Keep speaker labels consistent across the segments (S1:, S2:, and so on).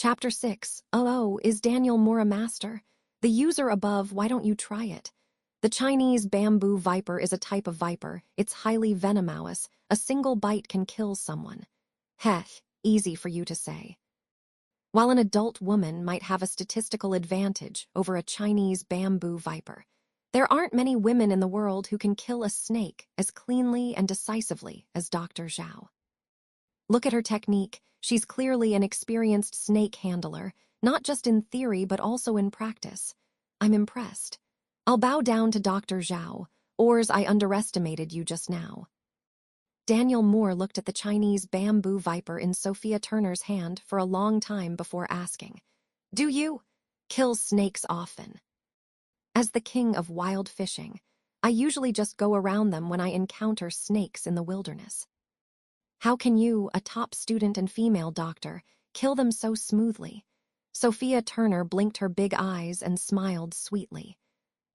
S1: Chapter 6. Oh, is Daniel Moore a master? The user above, why don't you try it? The Chinese bamboo viper is a type of viper. It's highly venomous. A single bite can kill someone. Heh, easy for you to say. While an adult woman might have a statistical advantage over a Chinese bamboo viper, there aren't many women in the world who can kill a snake as cleanly and decisively as Dr. Zhao. Look at her technique. She's clearly an experienced snake handler, not just in theory but also in practice. I'm impressed. I'll bow down to Dr. Zhao, or I underestimated you just now. Daniel Moore looked at the Chinese bamboo viper in Sophia Turner's hand for a long time before asking, "Do you kill snakes often?" As the king of wild fishing, I usually just go around them when I encounter snakes in the wilderness. How can you, a top student and female doctor, kill them so smoothly? Sophia Turner blinked her big eyes and smiled sweetly.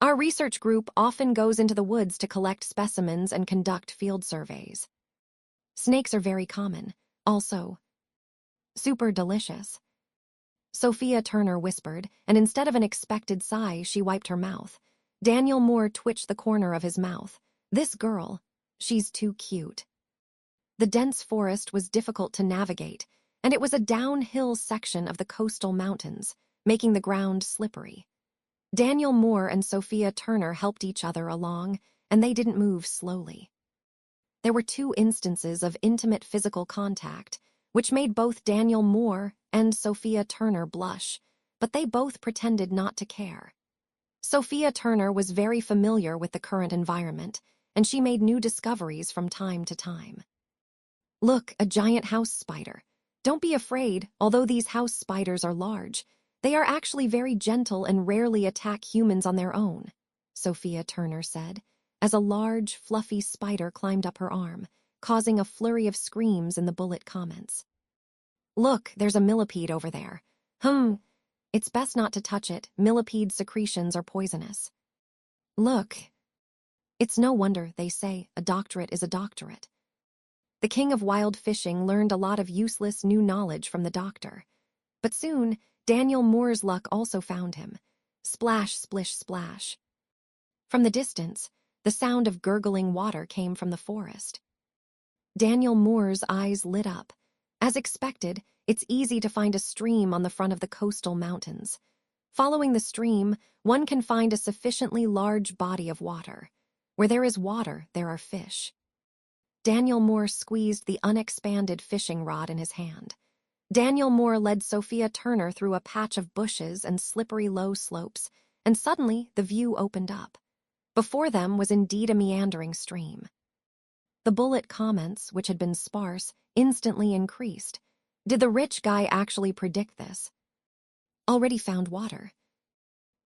S1: Our research group often goes into the woods to collect specimens and conduct field surveys. Snakes are very common, also super delicious. Sophia Turner whispered, and instead of an expected sigh, she wiped her mouth. Daniel Moore twitched the corner of his mouth. This girl, she's too cute. The dense forest was difficult to navigate, and it was a downhill section of the coastal mountains, making the ground slippery. Daniel Moore and Sophia Turner helped each other along, and they didn't move slowly. There were 2 instances of intimate physical contact, which made both Daniel Moore and Sophia Turner blush, but they both pretended not to care. Sophia Turner was very familiar with the current environment, and she made new discoveries from time to time. Look, a giant house spider. Don't be afraid, although these house spiders are large. They are actually very gentle and rarely attack humans on their own, Sophia Turner said, as a large, fluffy spider climbed up her arm, causing a flurry of screams in the bullet comments. Look, there's a millipede over there. It's best not to touch it. Millipede secretions are poisonous. Look. It's no wonder, they say, a doctorate is a doctorate. The king of wild fishing learned a lot of useless new knowledge from the doctor. But soon, Daniel Moore's luck also found him. Splash, splish, splash. From the distance, the sound of gurgling water came from the forest. Daniel Moore's eyes lit up. As expected, it's easy to find a stream on the front of the coastal mountains. Following the stream, one can find a sufficiently large body of water. Where there is water, there are fish. Daniel Moore squeezed the unexpanded fishing rod in his hand. Daniel Moore led Sophia Turner through a patch of bushes and slippery low slopes, and suddenly the view opened up. Before them was indeed a meandering stream. The bullet comments, which had been sparse, instantly increased. Did the rich guy actually predict this? Already found water.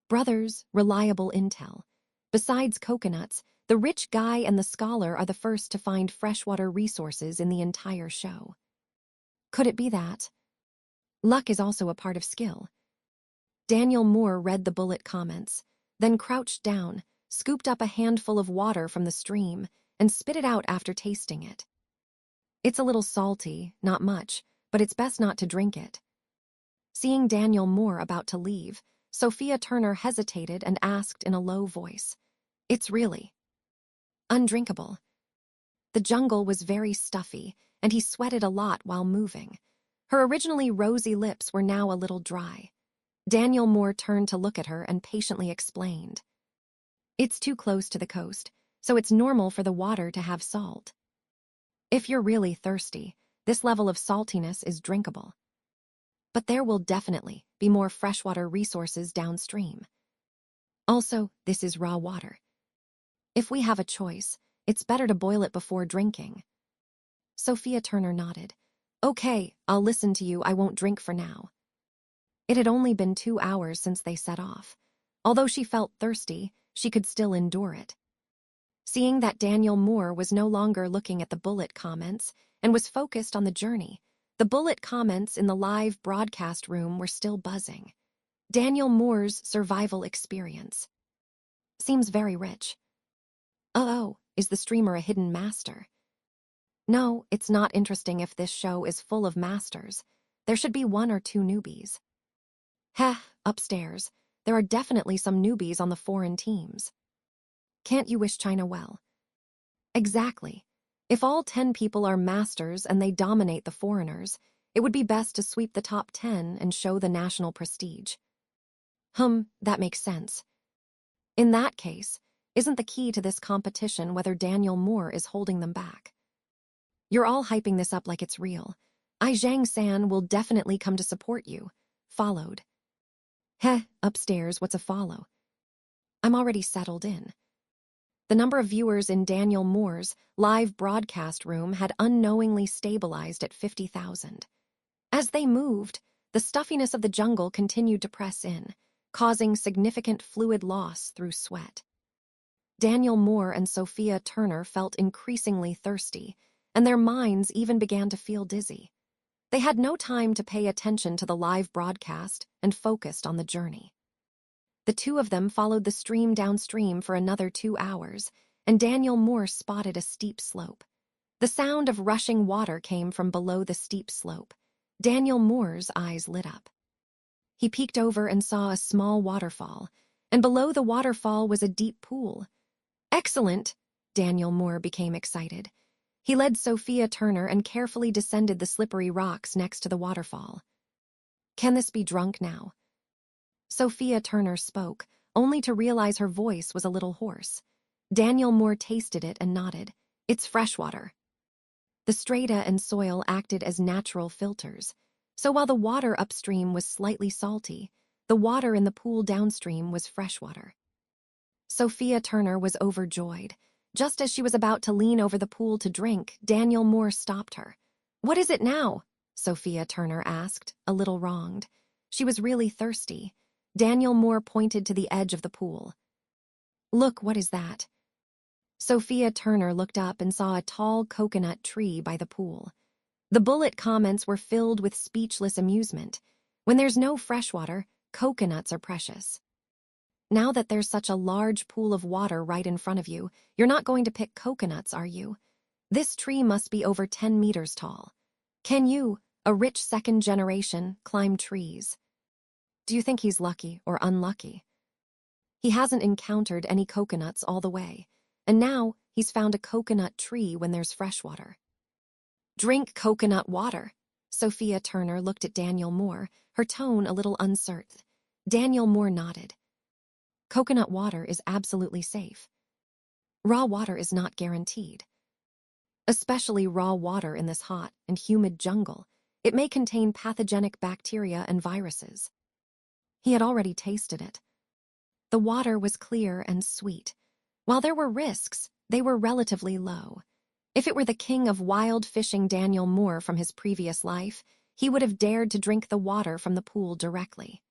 S1: Brothers, reliable intel. Besides coconuts, the rich guy and the scholar are the first to find freshwater resources in the entire show. Could it be that? Luck is also a part of skill. Daniel Moore read the bullet comments, then crouched down, scooped up a handful of water from the stream, and spit it out after tasting it. It's a little salty, not much, but it's best not to drink it. Seeing Daniel Moore about to leave, Sophia Turner hesitated and asked in a low voice, "It's really undrinkable." The jungle was very stuffy, and he sweated a lot while moving. Her originally rosy lips were now a little dry. Daniel Moore turned to look at her and patiently explained. It's too close to the coast, so it's normal for the water to have salt. If you're really thirsty, this level of saltiness is drinkable. But there will definitely be more freshwater resources downstream. Also, this is raw water. If we have a choice, it's better to boil it before drinking. Sophia Turner nodded. Okay, I'll listen to you. I won't drink for now. It had only been 2 hours since they set off. Although she felt thirsty, she could still endure it. Seeing that Daniel Moore was no longer looking at the bullet comments and was focused on the journey, the bullet comments in the live broadcast room were still buzzing. Daniel Moore's survival experience. Seems very rich. Oh, is the streamer a hidden master? No, it's not interesting if this show is full of masters. There should be 1 or 2 newbies. Heh, upstairs. There are definitely some newbies on the foreign teams. Can't you wish China well? Exactly. If all 10 people are masters and they dominate the foreigners, it would be best to sweep the top 10 and show the national prestige. That makes sense. In that case, isn't the key to this competition whether Daniel Moore is holding them back? You're all hyping this up like it's real. Zhang San will definitely come to support you. Followed. Heh, upstairs, what's a follow? I'm already settled in. The number of viewers in Daniel Moore's live broadcast room had unknowingly stabilized at 50,000. As they moved, the stuffiness of the jungle continued to press in, causing significant fluid loss through sweat. Daniel Moore and Sophia Turner felt increasingly thirsty, and their minds even began to feel dizzy. They had no time to pay attention to the live broadcast and focused on the journey. The two of them followed the stream downstream for another 2 hours, and Daniel Moore spotted a steep slope. The sound of rushing water came from below the steep slope. Daniel Moore's eyes lit up. He peeked over and saw a small waterfall, and below the waterfall was a deep pool. Excellent! Daniel Moore became excited. He led Sophia Turner and carefully descended the slippery rocks next to the waterfall. Can this be drunk now? Sophia Turner spoke, only to realize her voice was a little hoarse. Daniel Moore tasted it and nodded. It's freshwater. The strata and soil acted as natural filters, so while the water upstream was slightly salty, the water in the pool downstream was freshwater. Sophia Turner was overjoyed. Just as she was about to lean over the pool to drink, Daniel Moore stopped her. What is it now? Sophia Turner asked, a little wronged. She was really thirsty. Daniel Moore pointed to the edge of the pool. Look, what is that? Sophia Turner looked up and saw a tall coconut tree by the pool. The bullet comments were filled with speechless amusement. When there's no freshwater, coconuts are precious. Now that there's such a large pool of water right in front of you, you're not going to pick coconuts, are you? This tree must be over 10 meters tall. Can you, a rich second generation, climb trees? Do you think he's lucky or unlucky? He hasn't encountered any coconuts all the way, and now he's found a coconut tree when there's fresh water. Drink coconut water. Sophia Turner looked at Daniel Moore, her tone a little uncertain. Daniel Moore nodded. Coconut water is absolutely safe. Raw water is not guaranteed. Especially raw water in this hot and humid jungle. It may contain pathogenic bacteria and viruses. He had already tasted it. The water was clear and sweet. While there were risks, they were relatively low. If it were the king of wild fishing Daniel Moore from his previous life, he would have dared to drink the water from the pool directly.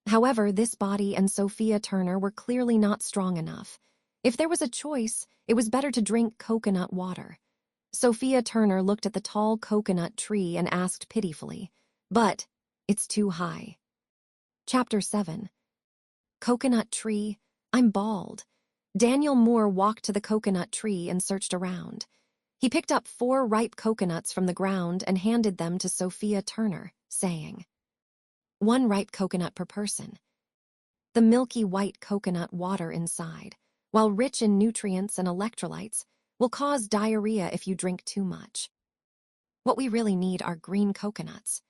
S1: However, this body and Sophia Turner were clearly not strong enough. If there was a choice, it was better to drink coconut water. Sophia Turner looked at the tall coconut tree and asked pitifully, "But it's too high." Chapter 7. Coconut tree, I'm bald. Daniel Moore walked to the coconut tree and searched around. He picked up 4 ripe coconuts from the ground and handed them to Sophia Turner, saying, 1 ripe coconut per person. The milky white coconut water inside, while rich in nutrients and electrolytes, will cause diarrhea if you drink too much. What we really need are green coconuts.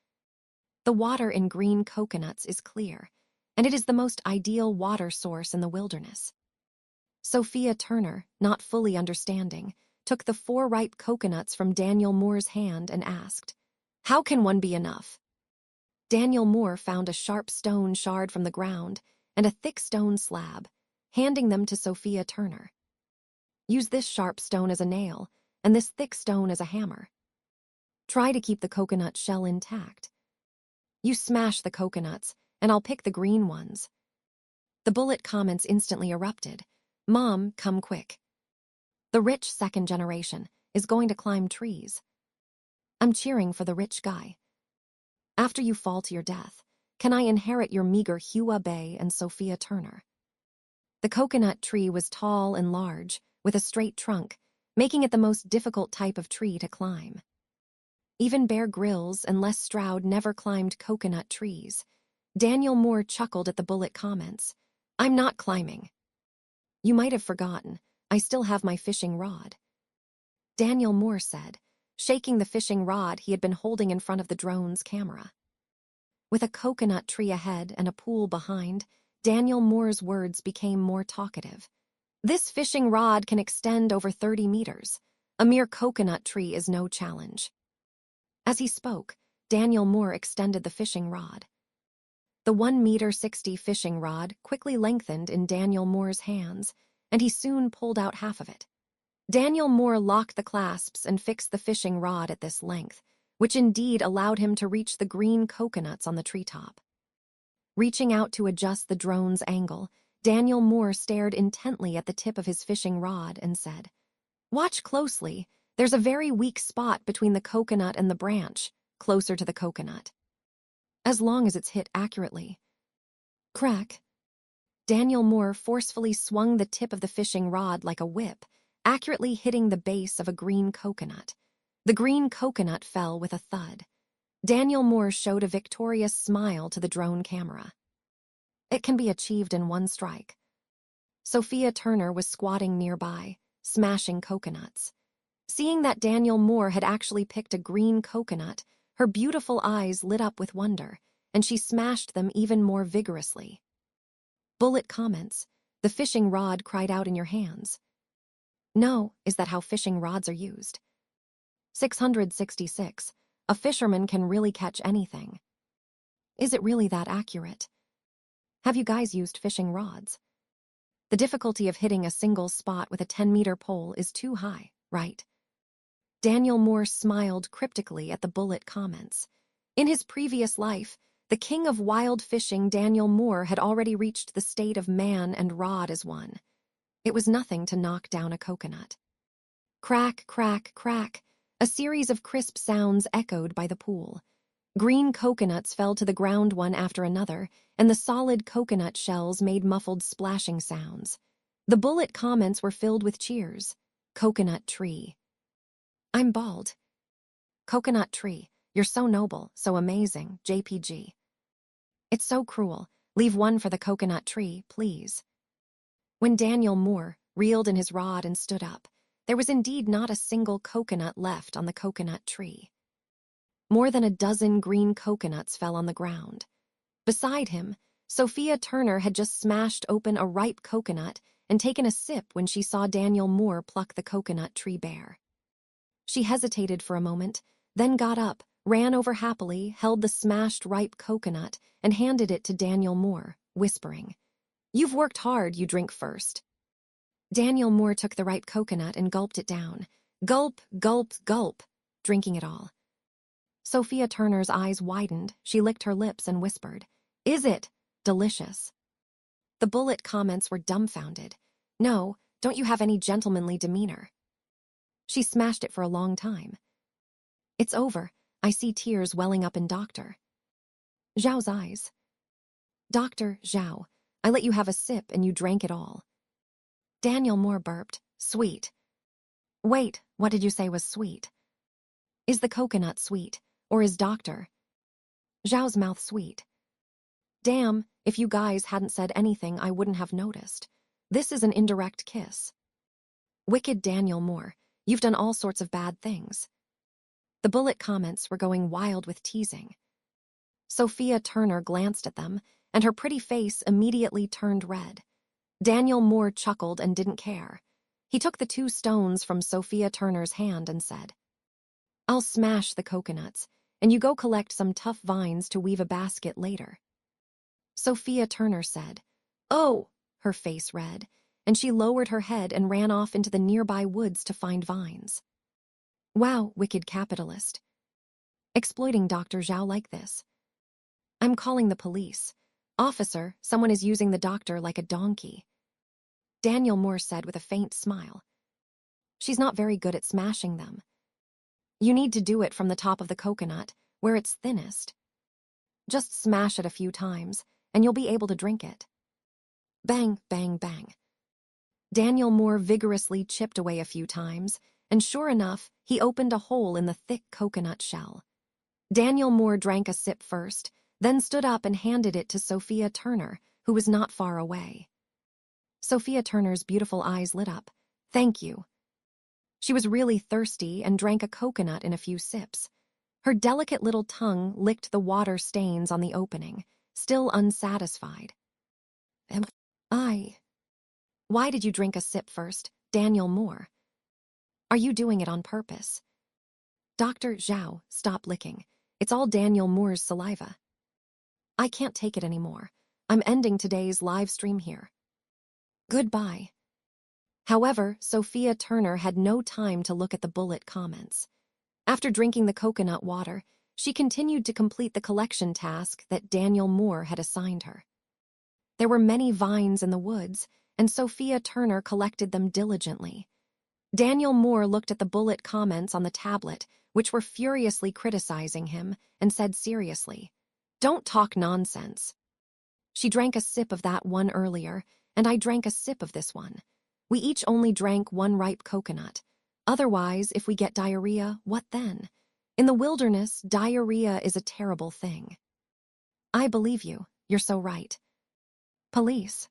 S1: The water in green coconuts is clear, and it is the most ideal water source in the wilderness. Sophia Turner, not fully understanding, took the 4 ripe coconuts from Daniel Moore's hand and asked, "How can one be enough?" Daniel Moore found a sharp stone shard from the ground and a thick stone slab, handing them to Sophia Turner. Use this sharp stone as a nail and this thick stone as a hammer. Try to keep the coconut shell intact. You smash the coconuts, and I'll pick the green ones. The bullet comments instantly erupted. Mom, come quick. The rich second generation is going to climb trees. I'm cheering for the rich guy. After you fall to your death, can I inherit your meager Hua Bei and Sophia Turner? The coconut tree was tall and large, with a straight trunk, making it the most difficult type of tree to climb. Even Bear Grylls and Les Stroud never climbed coconut trees. Daniel Moore chuckled at the bullet comments. I'm not climbing. You might have forgotten. I still have my fishing rod. Daniel Moore said, shaking the fishing rod he had been holding in front of the drone's camera. With a coconut tree ahead and a pool behind, Daniel Moore's words became more talkative. This fishing rod can extend over 30 meters. A mere coconut tree is no challenge. As he spoke, Daniel Moore extended the fishing rod. The 1-meter-60 fishing rod quickly lengthened in Daniel Moore's hands, and he soon pulled out half of it. Daniel Moore locked the clasps and fixed the fishing rod at this length, which indeed allowed him to reach the green coconuts on the treetop. Reaching out to adjust the drone's angle, Daniel Moore stared intently at the tip of his fishing rod and said, "Watch closely. There's a very weak spot between the coconut and the branch, closer to the coconut. As long as it's hit accurately." Crack. Daniel Moore forcefully swung the tip of the fishing rod like a whip, accurately hitting the base of a green coconut. The green coconut fell with a thud. Daniel Moore showed a victorious smile to the drone camera. It can be achieved in one strike. Sophia Turner was squatting nearby, smashing coconuts. Seeing that Daniel Moore had actually picked a green coconut, her beautiful eyes lit up with wonder, and she smashed them even more vigorously. Bullet comments. The fishing rod cried out in your hands. No, is that how fishing rods are used? 666. A fisherman can really catch anything. Is it really that accurate? Have you guys used fishing rods? The difficulty of hitting a single spot with a 10-meter pole is too high, right? Daniel Moore smiled cryptically at the bullet comments. In his previous life, the king of wild fishing, Daniel Moore, had already reached the state of man and rod as one. It was nothing to knock down a coconut. Crack, crack, crack. A series of crisp sounds echoed by the pool. Green coconuts fell to the ground one after another, and the solid coconut shells made muffled splashing sounds. The bullet comments were filled with cheers. Coconut tree. I'm bald. Coconut tree. You're so noble, so amazing, JPG. It's so cruel. Leave one for the coconut tree, please. When Daniel Moore reeled in his rod and stood up, there was indeed not a single coconut left on the coconut tree. More than a dozen green coconuts fell on the ground. Beside him, Sophia Turner had just smashed open a ripe coconut and taken a sip when she saw Daniel Moore pluck the coconut tree bare. She hesitated for a moment, then got up, ran over happily, held the smashed ripe coconut, and handed it to Daniel Moore, whispering, "You've worked hard, you drink first." Daniel Moore took the ripe coconut and gulped it down. Gulp, gulp, gulp, drinking it all. Sophia Turner's eyes widened, she licked her lips and whispered, "Is it delicious?" The bullet comments were dumbfounded. "No, don't you have any gentlemanly demeanor?" She smashed it for a long time. "It's over. I see tears welling up in Dr. Zhao's eyes." "Dr. Zhao, I let you have a sip and you drank it all." Daniel Moore burped. "Sweet." "Wait, what did you say was sweet?" "Is the coconut sweet, or is Dr. Zhao's mouth sweet?" "Damn, if you guys hadn't said anything I wouldn't have noticed. This is an indirect kiss." "Wicked Daniel Moore, you've done all sorts of bad things." The bullet comments were going wild with teasing. Sophia Turner glanced at them, and her pretty face immediately turned red. Daniel Moore chuckled and didn't care. He took the 2 stones from Sophia Turner's hand and said, "I'll smash the coconuts, and you go collect some tough vines to weave a basket later." Sophia Turner said, "Oh," her face red, and she lowered her head and ran off into the nearby woods to find vines. Wow, wicked capitalist. Exploiting Dr. Zhao like this. "I'm calling the police. Officer, someone is using the doctor like a donkey." Daniel Moore said with a faint smile. "She's not very good at smashing them. You need to do it from the top of the coconut, where it's thinnest. Just smash it a few times, and you'll be able to drink it." Bang, bang, bang. Daniel Moore vigorously chipped away a few times, and sure enough, he opened a hole in the thick coconut shell. Daniel Moore drank a sip first, then stood up and handed it to Sophia Turner, who was not far away. Sophia Turner's beautiful eyes lit up. "Thank you." She was really thirsty and drank a coconut in a few sips. Her delicate little tongue licked the water stains on the opening, still unsatisfied. Why did you drink a sip first, Daniel Moore? Are you doing it on purpose? Dr. Zhao, stop licking. It's all Daniel Moore's saliva. I can't take it anymore. I'm ending today's live stream here. Goodbye. However, Sophia Turner had no time to look at the bullet comments. After drinking the coconut water, she continued to complete the collection task that Daniel Moore had assigned her. There were many vines in the woods, and Sophia Turner collected them diligently. Daniel Moore looked at the bullet comments on the tablet, which were furiously criticizing him, and said seriously, "Don't talk nonsense. She drank a sip of that one earlier, and I drank a sip of this one. We each only drank one ripe coconut. Otherwise, if we get diarrhea, what then? In the wilderness, diarrhea is a terrible thing." I believe you. You're so right. Police.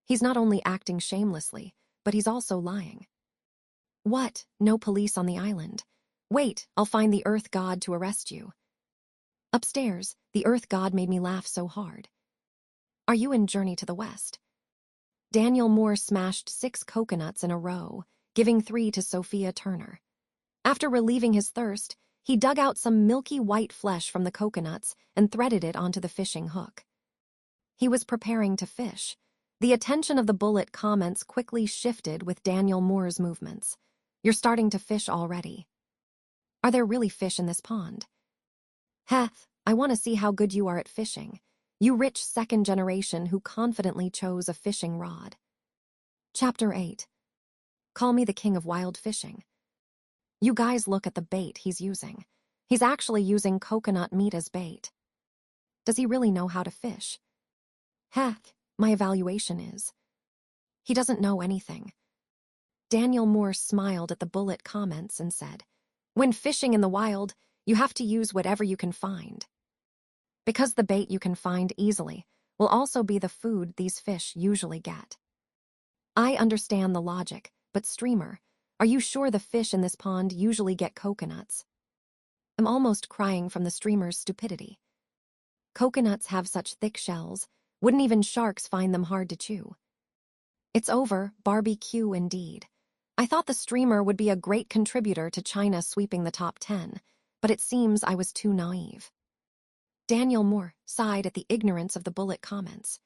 S1: He's not only acting shamelessly, but he's also lying. What? No police on the island. Wait, I'll find the Earth God to arrest you. Upstairs, the Earth God made me laugh so hard. Are you in Journey to the West? Daniel Moore smashed 6 coconuts in a row, giving 3 to Sophia Turner. After relieving his thirst, he dug out some milky white flesh from the coconuts and threaded it onto the fishing hook. He was preparing to fish. The attention of the bullet comments quickly shifted with Daniel Moore's movements. You're starting to fish already. Are there really fish in this pond? Heth, I want to see how good you are at fishing. You rich second generation who confidently chose a fishing rod. Chapter 8. Call me the king of wild fishing. You guys look at the bait he's using. He's actually using coconut meat as bait. Does he really know how to fish? Heck, my evaluation is. He doesn't know anything. Daniel Moore smiled at the bullet comments and said, "When fishing in the wild, you have to use whatever you can find. Because the bait you can find easily will also be the food these fish usually get." I understand the logic, but streamer, are you sure the fish in this pond usually get coconuts? I'm almost crying from the streamer's stupidity. Coconuts have such thick shells, wouldn't even sharks find them hard to chew? It's over, barbecue indeed. I thought the streamer would be a great contributor to China sweeping the top 10, but it seems I was too naive. Daniel Moore sighed at the ignorance of the bullet comments.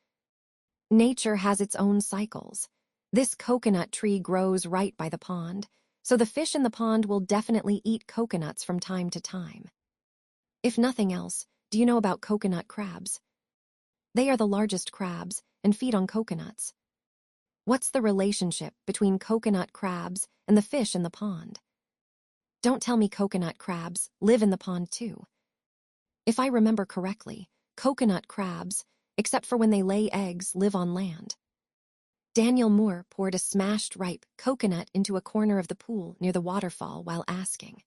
S1: Nature has its own cycles. This coconut tree grows right by the pond, so the fish in the pond will definitely eat coconuts from time to time. If nothing else, do you know about coconut crabs? They are the largest crabs and feed on coconuts. What's the relationship between coconut crabs and the fish in the pond? Don't tell me coconut crabs live in the pond too. If I remember correctly, coconut crabs, except for when they lay eggs, live on land. Daniel Moore poured a smashed ripe coconut into a corner of the pool near the waterfall while asking,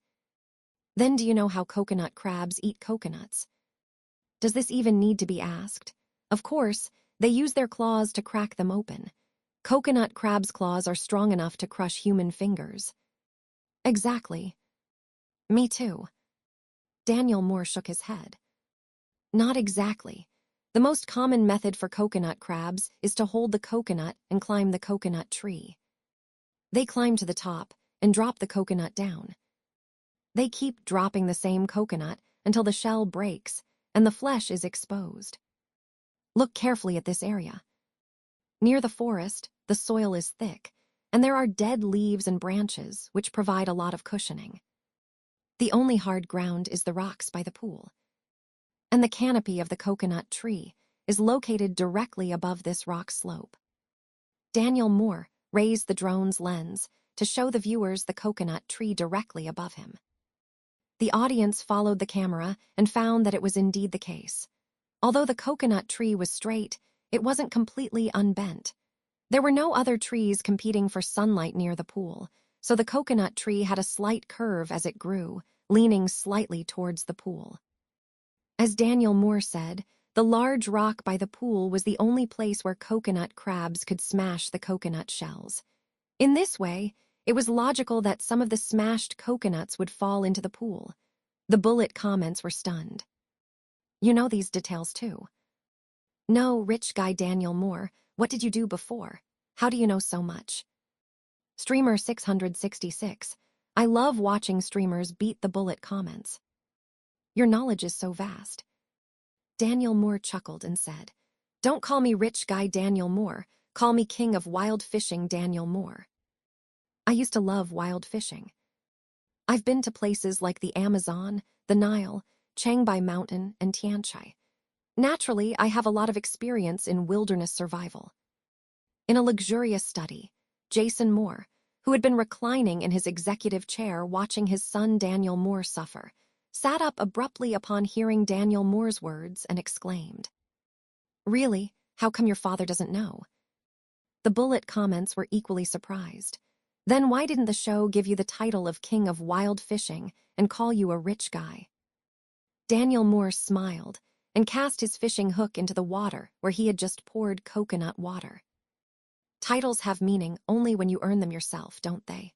S1: "Then do you know how coconut crabs eat coconuts?" Does this even need to be asked? Of course, they use their claws to crack them open. Coconut crabs' claws are strong enough to crush human fingers. Exactly. Me too. Daniel Moore shook his head. Not exactly. The most common method for coconut crabs is to hold the coconut and climb the coconut tree. They climb to the top and drop the coconut down. They keep dropping the same coconut until the shell breaks and the flesh is exposed. Look carefully at this area. Near the forest, the soil is thick, and there are dead leaves and branches which provide a lot of cushioning. The only hard ground is the rocks by the pool. And the canopy of the coconut tree is located directly above this rock slope. Daniel Moore raised the drone's lens to show the viewers the coconut tree directly above him. The audience followed the camera and found that it was indeed the case. Although the coconut tree was straight, it wasn't completely unbent. There were no other trees competing for sunlight near the pool, so the coconut tree had a slight curve as it grew, leaning slightly towards the pool. As Daniel Moore said, the large rock by the pool was the only place where coconut crabs could smash the coconut shells. In this way, it was logical that some of the smashed coconuts would fall into the pool. The bullet comments were stunned. You know these details too. No, rich guy Daniel Moore, what did you do before? How do you know so much? Streamer 666. I love watching streamers beat the bullet comments. Your knowledge is so vast. Daniel Moore chuckled and said, Don't call me rich guy Daniel Moore, call me king of wild fishing Daniel Moore. I used to love wild fishing. I've been to places like the Amazon, the Nile, Chiangbai Mountain, and Tian Shui. Naturally, I have a lot of experience in wilderness survival. In a luxurious study, Jason Moore, who had been reclining in his executive chair watching his son Daniel Moore suffer, sat up abruptly upon hearing Daniel Moore's words and exclaimed, Really? How come your father doesn't know? The bullet comments were equally surprised. Then why didn't the show give you the title of King of Wild Fishing and call you a rich guy? Daniel Moore smiled and cast his fishing hook into the water where he had just poured coconut water. Titles have meaning only when you earn them yourself, don't they?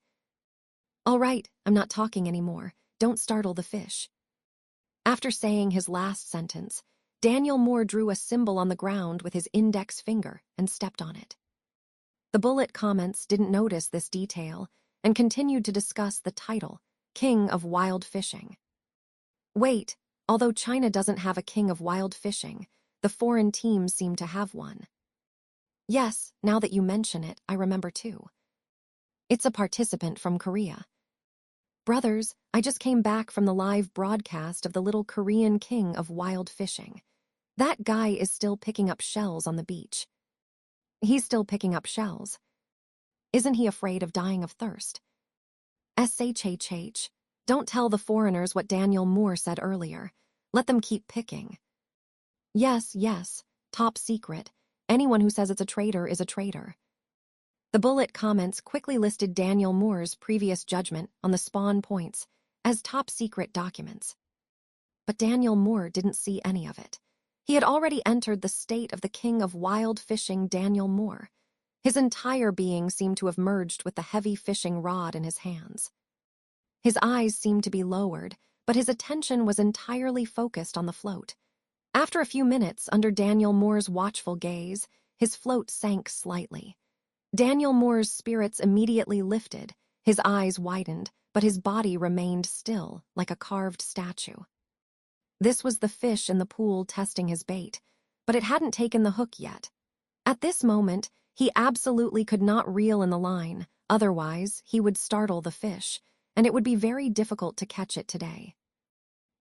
S1: All right, I'm not talking anymore. Don't startle the fish. After saying his last sentence, Daniel Moore drew a symbol on the ground with his index finger and stepped on it. The bullet comments didn't notice this detail and continued to discuss the title, King of Wild Fishing. Wait, although China doesn't have a King of Wild Fishing, the foreign teams seem to have one. Yes, now that you mention it, I remember too. It's a participant from Korea. Brothers, I just came back from the live broadcast of the little Korean King of Wild Fishing. That guy is still picking up shells on the beach. He's still picking up shells. Isn't he afraid of dying of thirst? SHHH. Don't tell the foreigners what Daniel Moore said earlier. Let them keep picking. Yes, top secret. Anyone who says it's a traitor is a traitor. The bullet comments quickly listed Daniel Moore's previous judgment on the spawn points as top-secret documents. But Daniel Moore didn't see any of it. He had already entered the state of the King of Wild Fishing Daniel Moore. His entire being seemed to have merged with the heavy fishing rod in his hands. His eyes seemed to be lowered, but his attention was entirely focused on the float. After a few minutes under Daniel Moore's watchful gaze, his float sank slightly. Daniel Moore's spirits immediately lifted, his eyes widened, but his body remained still, like a carved statue. This was the fish in the pool testing his bait, but it hadn't taken the hook yet. At this moment, he absolutely could not reel in the line, otherwise he would startle the fish, and it would be very difficult to catch it today.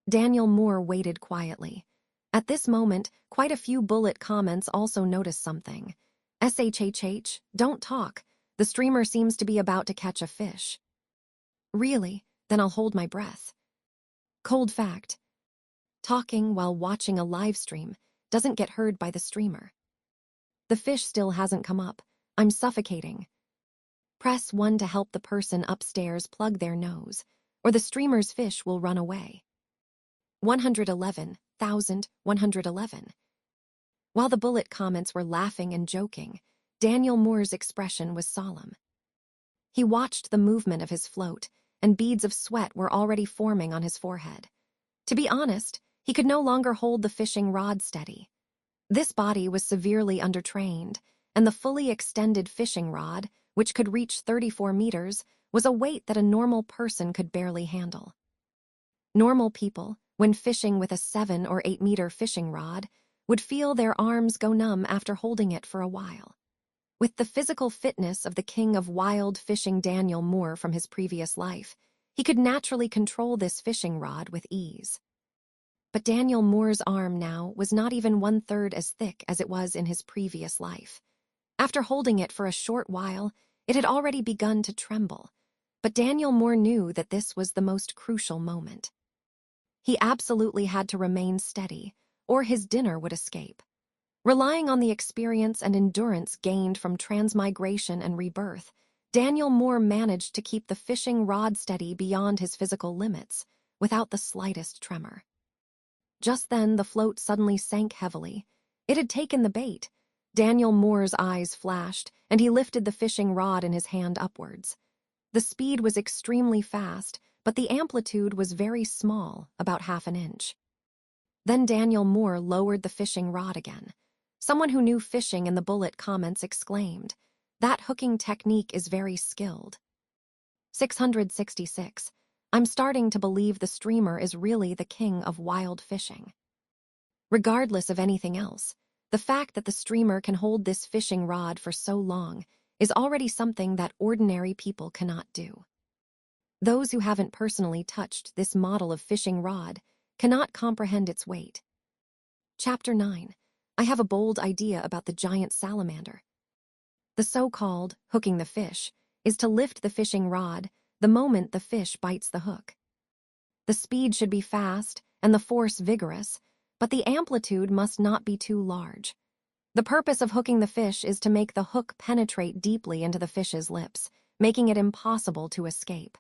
S1: Daniel Moore waited quietly. At this moment, quite a few bullet comments also noticed something. SHHH, don't talk. The streamer seems to be about to catch a fish. Really? Then I'll hold my breath. Cold fact. Talking while watching a live stream doesn't get heard by the streamer. The fish still hasn't come up. I'm suffocating. Press 1 to help the person upstairs plug their nose, or the streamer's fish will run away. 111,111. While the bullet comments were laughing and joking, Daniel Moore's expression was solemn. He watched the movement of his float, and beads of sweat were already forming on his forehead. To be honest, he could no longer hold the fishing rod steady. This body was severely undertrained, and the fully extended fishing rod, which could reach 34 meters, was a weight that a normal person could barely handle. Normal people, when fishing with a 7 or 8 meter fishing rod, would feel their arms go numb after holding it for a while. With the physical fitness of the King of Wild Fishing Daniel Moore from his previous life, he could naturally control this fishing rod with ease. But Daniel Moore's arm now was not even 1/3 as thick as it was in his previous life. After holding it for a short while, it had already begun to tremble. But Daniel Moore knew that this was the most crucial moment. He absolutely had to remain steady, or his dinner would escape. Relying on the experience and endurance gained from transmigration and rebirth, Daniel Moore managed to keep the fishing rod steady beyond his physical limits, without the slightest tremor. Just then, the float suddenly sank heavily. It had taken the bait. Daniel Moore's eyes flashed, and he lifted the fishing rod in his hand upwards. The speed was extremely fast, but the amplitude was very small, about half an inch. Then Daniel Moore lowered the fishing rod again. Someone who knew fishing in the bullet comments exclaimed, "That hooking technique is very skilled." 666. I'm starting to believe the streamer is really the king of wild fishing. Regardless of anything else, the fact that the streamer can hold this fishing rod for so long is already something that ordinary people cannot do. Those who haven't personally touched this model of fishing rod cannot comprehend its weight. Chapter 9. I have a bold idea about the giant salamander. The so-called hooking the fish is to lift the fishing rod the moment the fish bites the hook. The speed should be fast and the force vigorous, but the amplitude must not be too large. The purpose of hooking the fish is to make the hook penetrate deeply into the fish's lips, making it impossible to escape.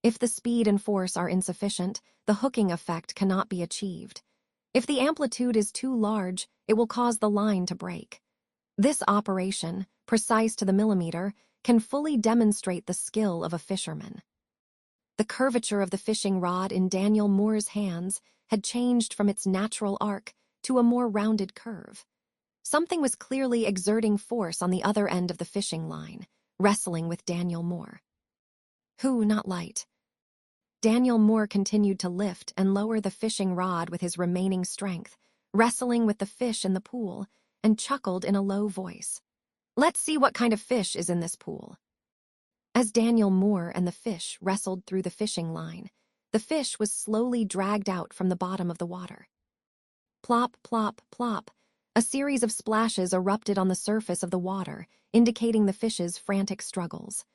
S1: If the speed and force are insufficient, the hooking effect cannot be achieved. If the amplitude is too large, it will cause the line to break. This operation, precise to the millimeter, can fully demonstrate the skill of a fisherman. The curvature of the fishing rod in Daniel Moore's hands had changed from its natural arc to a more rounded curve. Something was clearly exerting force on the other end of the fishing line, wrestling with Daniel Moore. Who, not light. Daniel Moore continued to lift and lower the fishing rod with his remaining strength, wrestling with the fish in the pool, and chuckled in a low voice. Let's see what kind of fish is in this pool. As Daniel Moore and the fish wrestled through the fishing line, the fish was slowly dragged out from the bottom of the water. Plop, plop, plop. A series of splashes erupted on the surface of the water, indicating the fish's frantic struggles.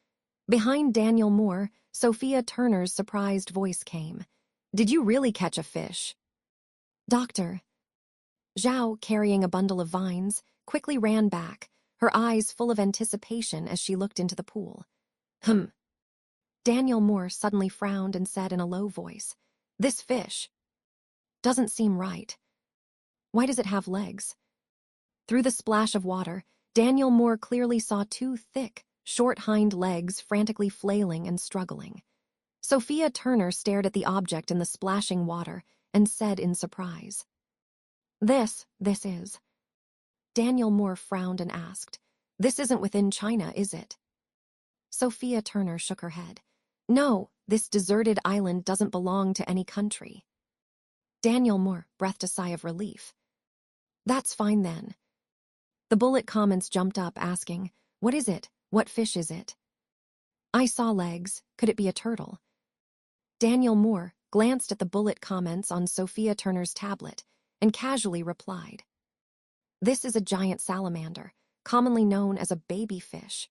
S1: Behind Daniel Moore, Sophia Turner's surprised voice came. Did you really catch a fish? Doctor. Zhao, carrying a bundle of vines, quickly ran back, her eyes full of anticipation as she looked into the pool. Daniel Moore suddenly frowned and said in a low voice, "This fish doesn't seem right. Why does it have legs?" Through the splash of water, Daniel Moore clearly saw two thick, short hind legs frantically flailing and struggling. Sophia Turner stared at the object in the splashing water and said in surprise, This is. Daniel Moore frowned and asked, "This isn't within China, is it?" Sophia Turner shook her head. "No, this deserted island doesn't belong to any country." Daniel Moore breathed a sigh of relief. "That's fine then." The bullet comments jumped up, asking, "What is it? What fish is it?" "I saw legs. Could it be a turtle?" Daniel Moore glanced at the bullet comments on Sophia Turner's tablet and casually replied, "This is a giant salamander, commonly known as a baby fish.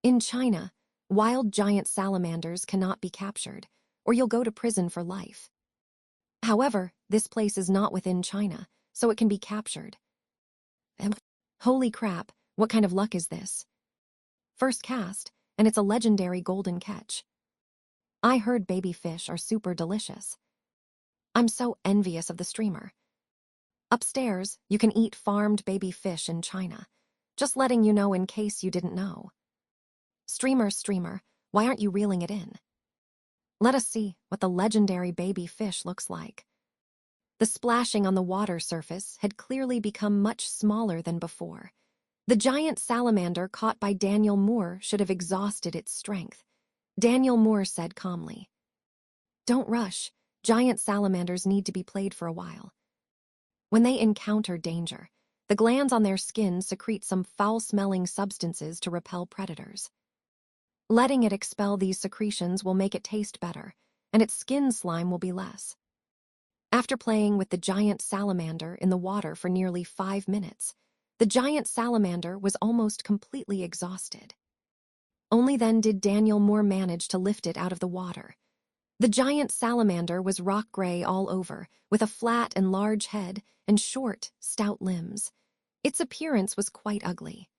S1: In China, wild giant salamanders cannot be captured, or you'll go to prison for life. However, this place is not within China, so it can be captured." Holy crap, what kind of luck is this? First cast, and it's a legendary golden catch. I heard baby fish are super delicious. I'm so envious of the streamer. Upstairs, you can eat farmed baby fish in China. Just letting you know in case you didn't know. Streamer, why aren't you reeling it in? Let us see what the legendary baby fish looks like. The splashing on the water surface had clearly become much smaller than before. The giant salamander caught by Daniel Moore should have exhausted its strength. Daniel Moore said calmly, "Don't rush. Giant salamanders need to be played for a while. When they encounter danger, the glands on their skin secrete some foul-smelling substances to repel predators. Letting it expel these secretions will make it taste better, and its skin slime will be less." After playing with the giant salamander in the water for nearly 5 minutes, the giant salamander was almost completely exhausted. Only then did Daniel Moore manage to lift it out of the water. The giant salamander was rock gray all over, with a flat and large head and short, stout limbs. Its appearance was quite ugly.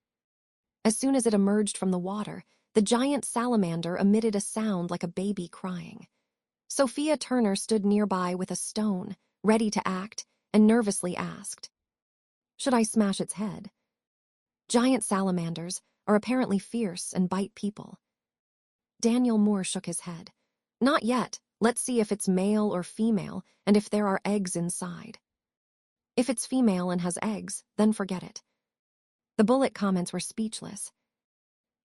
S1: As soon as it emerged from the water, the giant salamander emitted a sound like a baby crying. Sophia Turner stood nearby with a stone, ready to act, and nervously asked, "Should I smash its head?" Giant salamanders are apparently fierce and bite people. Daniel Moore shook his head. "Not yet. Let's see if it's male or female and if there are eggs inside. If it's female and has eggs, then forget it." The bullet comments were speechless.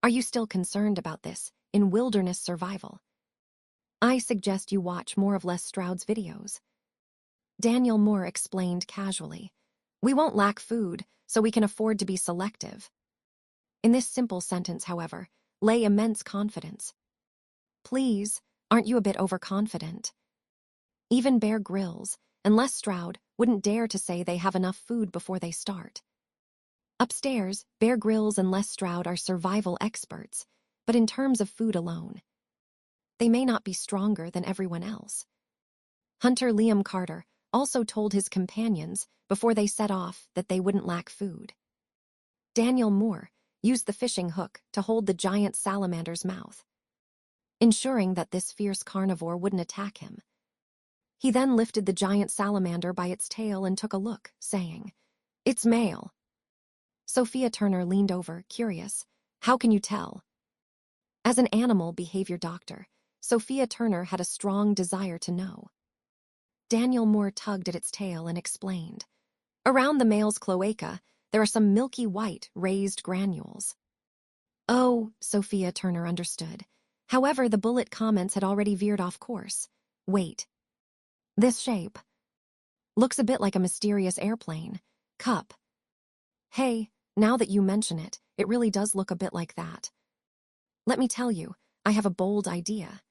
S1: "Are you still concerned about this in wilderness survival? I suggest you watch more of Les Stroud's videos." Daniel Moore explained casually, "We won't lack food, so we can afford to be selective." In this simple sentence, however, lay immense confidence. Please, aren't you a bit overconfident? Even Bear Grylls and Les Stroud wouldn't dare to say they have enough food before they start. Upstairs, Bear Grylls and Les Stroud are survival experts, but in terms of food alone, they may not be stronger than everyone else. Hunter Liam Carter also told his companions before they set off that they wouldn't lack food. Daniel Moore used the fishing hook to hold the giant salamander's mouth, ensuring that this fierce carnivore wouldn't attack him. He then lifted the giant salamander by its tail and took a look, saying, "It's male." Sophia Turner leaned over, curious. "How can you tell?" As an animal behavior doctor, Sophia Turner had a strong desire to know. Daniel Moore tugged at its tail and explained, "Around the male's cloaca, there are some milky white, raised granules." Oh, Sophia Turner understood. However, the bullet comments had already veered off course. "Wait. This shape looks a bit like a mysterious airplane. Cup. Hey, now that you mention it, it really does look a bit like that. Let me tell you, I have a bold idea."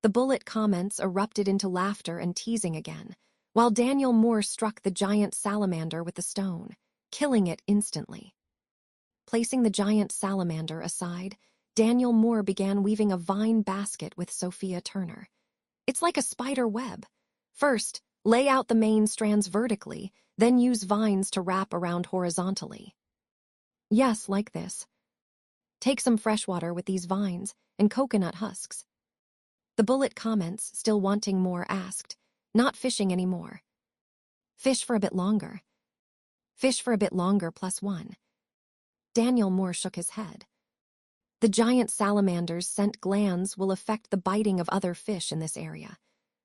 S1: The bullet comments erupted into laughter and teasing again, while Daniel Moore struck the giant salamander with the stone, killing it instantly. Placing the giant salamander aside, Daniel Moore began weaving a vine basket with Sophia Turner. It's like a spider web. First, lay out the main strands vertically, then use vines to wrap around horizontally. Yes, like this. Take some fresh water with these vines and coconut husks. The bullet comments, still wanting more, asked, "Not fishing anymore." "Fish for a bit longer." "Fish for a bit longer +1. Daniel Moore shook his head. "The giant salamander's scent glands will affect the biting of other fish in this area.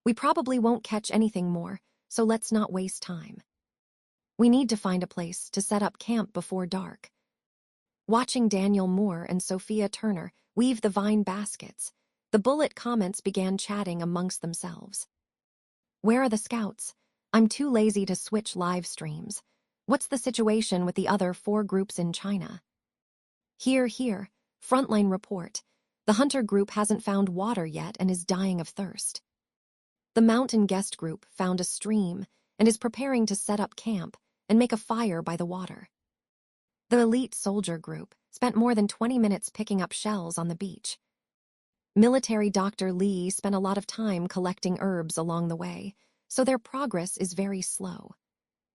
S1: We probably won't catch anything more, so let's not waste time. We need to find a place to set up camp before dark." Watching Daniel Moore and Sophia Turner weave the vine baskets, the bullet comments began chatting amongst themselves. "Where are the scouts? I'm too lazy to switch live streams. What's the situation with the other 4 groups in China?" Here, frontline report. The hunter group hasn't found water yet and is dying of thirst. The mountain guest group found a stream and is preparing to set up camp and make a fire by the water. The elite soldier group spent more than 20 minutes picking up shells on the beach. Military Dr. Lee spent a lot of time collecting herbs along the way, so their progress is very slow.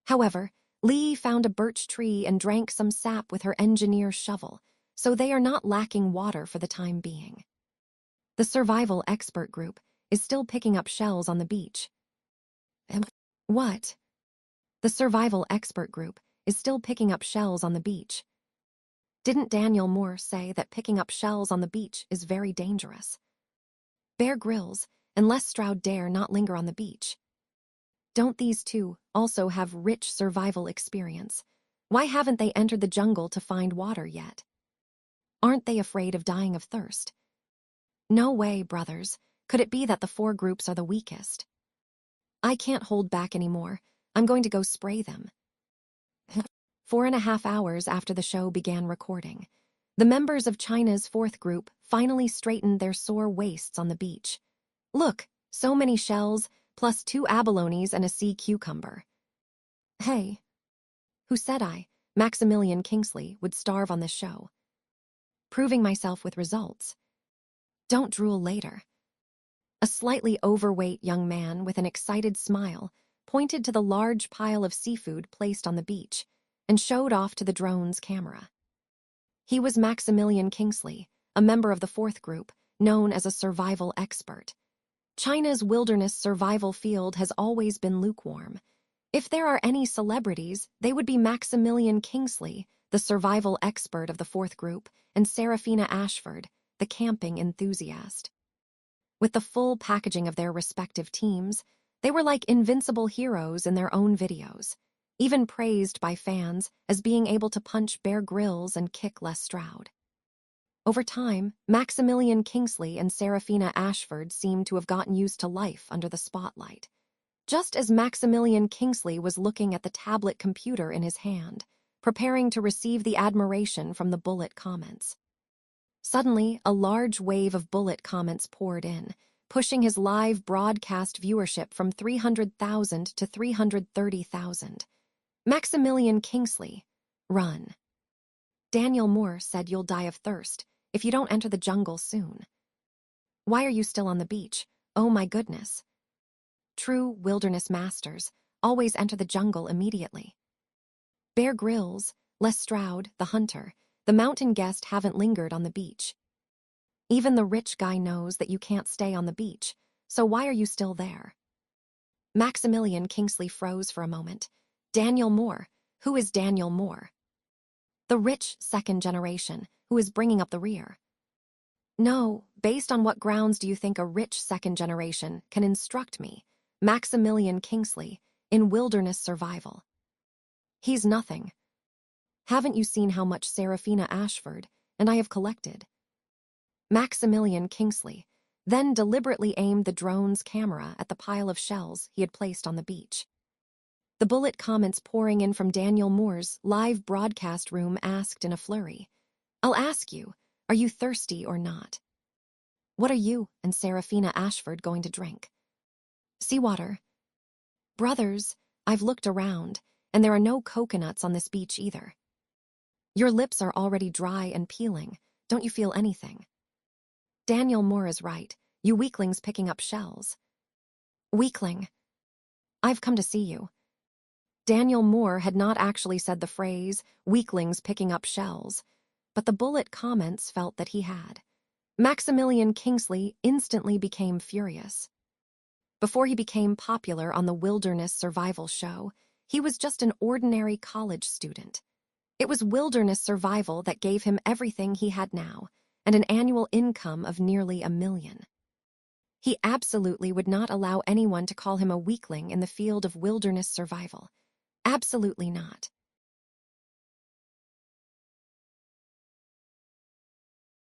S1: However, Lee found a birch tree and drank some sap with her engineer shovel, so they are not lacking water for the time being. The survival expert group is still picking up shells on the beach. What? The survival expert group is still picking up shells on the beach. Didn't Daniel Moore say that picking up shells on the beach is very dangerous? Bear Grylls and Les Stroud dare not linger on the beach. Don't these two also have rich survival experience? Why haven't they entered the jungle to find water yet? Aren't they afraid of dying of thirst? No way, brothers. Could it be that the 4 groups are the weakest? I can't hold back anymore. I'm going to go spray them. 4.5 hours after the show began recording, the members of China's 4th group finally straightened their sore waists on the beach. Look, so many shells, plus 2 abalones and a sea cucumber. Hey. Who said Maximilian Kingsley, would starve on this show? Proving myself with results. Don't drool later. A slightly overweight young man with an excited smile pointed to the large pile of seafood placed on the beach and showed off to the drone's camera. He was Maximilian Kingsley, a member of the fourth group, known as a survival expert. China's wilderness survival field has always been lukewarm. If there are any celebrities, they would be Maximilian Kingsley, the survival expert of the fourth group, and Serafina Ashford, the camping enthusiast. With the full packaging of their respective teams, they were like invincible heroes in their own videos, even praised by fans as being able to punch Bear Grylls and kick Les Stroud. Over time, Maximilian Kingsley and Serafina Ashford seemed to have gotten used to life under the spotlight. Just as Maximilian Kingsley was looking at the tablet computer in his hand, preparing to receive the admiration from the bullet comments. Suddenly, a large wave of bullet comments poured in, pushing his live broadcast viewership from 300,000 to 330,000. Maximilian Kingsley, run. Daniel Moore said you'll die of thirst if you don't enter the jungle soon. Why are you still on the beach? Oh my goodness. True wilderness masters always enter the jungle immediately. Bear Grylls, Les Stroud, the hunter, the mountain guest haven't lingered on the beach. Even the rich guy knows that you can't stay on the beach, so why are you still there? Maximilian Kingsley froze for a moment. Daniel Moore. Who is Daniel Moore? The rich second generation, who is bringing up the rear. No, based on what grounds do you think a rich second generation can instruct me, Maximilian Kingsley, in wilderness survival? He's nothing. Haven't you seen how much Serafina Ashford and I have collected? Maximilian Kingsley then deliberately aimed the drone's camera at the pile of shells he had placed on the beach. The bullet comments pouring in from Daniel Moore's live broadcast room asked in a flurry, I'll ask you, are you thirsty or not? What are you and Serafina Ashford going to drink? Seawater. Brothers, I've looked around, and there are no coconuts on this beach either. Your lips are already dry and peeling. Don't you feel anything? Daniel Moore is right. You weaklings picking up shells. Weakling. I've come to see you. Daniel Moore had not actually said the phrase, weaklings picking up shells, but the bullet comments felt that he had. Maximilian Kingsley instantly became furious. Before he became popular on the wilderness survival show, he was just an ordinary college student. It was wilderness survival that gave him everything he had now, and an annual income of nearly $1 million. He absolutely would not allow anyone to call him a weakling in the field of wilderness survival. Absolutely not.